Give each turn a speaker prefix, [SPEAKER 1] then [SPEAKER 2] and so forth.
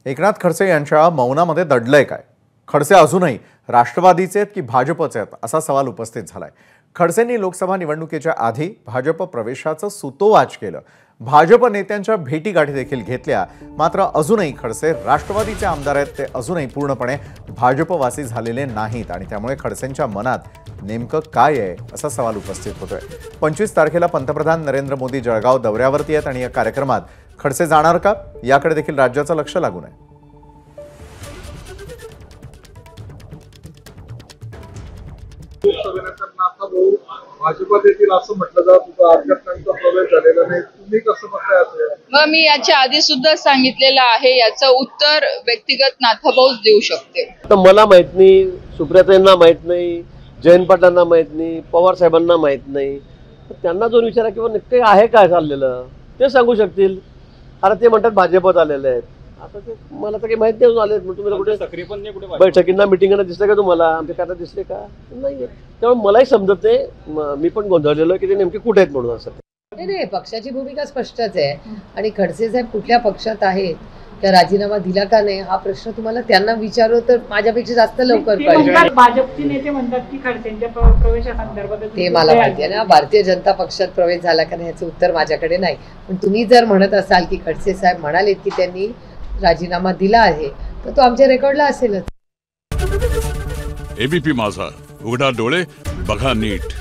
[SPEAKER 1] एकनाथ खडसे यांच्या मौनामध्ये दडलंय काय? खडसे अजूनही राष्ट्रवादीचे आहेत की भाजपचे आहेत असा सवाल उपस्थित झालाय। खडसेंनी लोकसभा निवडणुकीच्या आधी भाजप प्रवेशाचं सुतोवाच केलं। भाजप नेत्यांच्या भेटीगाठी देखील घेतल्या, मात्र अजूनही खडसे राष्ट्रवादीचे आमदार आहेत, ते अजूनही पूर्णपणे भाजपवासी झालेले नाहीत आणि त्यामुळे खडसेंच्या मनात नेमकं काय आहे असा सवाल उपस्थित होतोय। 25 तारखेला पंतप्रधान नरेंद्र मोदी जळगाव दौऱ्यावरती आहेत आणि या कार्यक्रमात खडसे जाणार का, याकडे देखील राज्याचं लक्ष लागून आहे।
[SPEAKER 2] भाजपात येतील असं म्हटलं जातं, अध्यक्षांचा प्रवेश झालेला नाही, तुम्ही कसं बघताय असं?
[SPEAKER 3] मी याच्या आधी सुद्धा सांगितलेलं आहे, याचं उत्तर व्यक्तिगत नाथाभाऊच देऊ शकते।
[SPEAKER 4] तर मला माहित नाही, सुप्रियाताईंना माहित नाही, जयंत पाटलांना माहित नाही, पवार साहेबांना माहित नाही, त्यांना जो विचारा किंवा नक्की आहे काय चाललेलं ते सांगू शकतील। आता ते म्हणतात भाजपात आलेले आहेत, आता ते मला तर काही माहित नाही आले। तुम्ही कुठे बैठकींना मिटिंगांना दिसले का तुम्हाला? आमच्या काय दिसले का? नाही। त्यामुळे मलाही समजत नाही, मी पण गोंधळलेलो की ते नेमके कुठे आहेत म्हणून। असं
[SPEAKER 5] नाही, पक्षाची भूमिका स्पष्टच आहे आणि खडसे साहेब कुठल्या पक्षात आहेत, त्या राजीनामा दिला का नाही हा प्रश्न तुम्हाला त्यांना विचारू तर माझ्यापेक्षा जास्त लवकर कळेल।
[SPEAKER 6] भाजपचे नेते म्हणतात की खडसेंच्या प्रवेशासंदर्भात
[SPEAKER 5] ते मला माहिती आहे ना, भारतीय जनता पक्षात प्रवेश झाला का नाही याचं उत्तर माझ्याकडे नाही। पण तुम्ही जर म्हणत असाल की खडसे साहेब म्हणालेत की त्यांनी राजीनामा दिला आहे, तर तो आमच्या रेकॉर्डला असेलच।
[SPEAKER 7] एबीपी माझा, उघडा डोळे बघा नीट।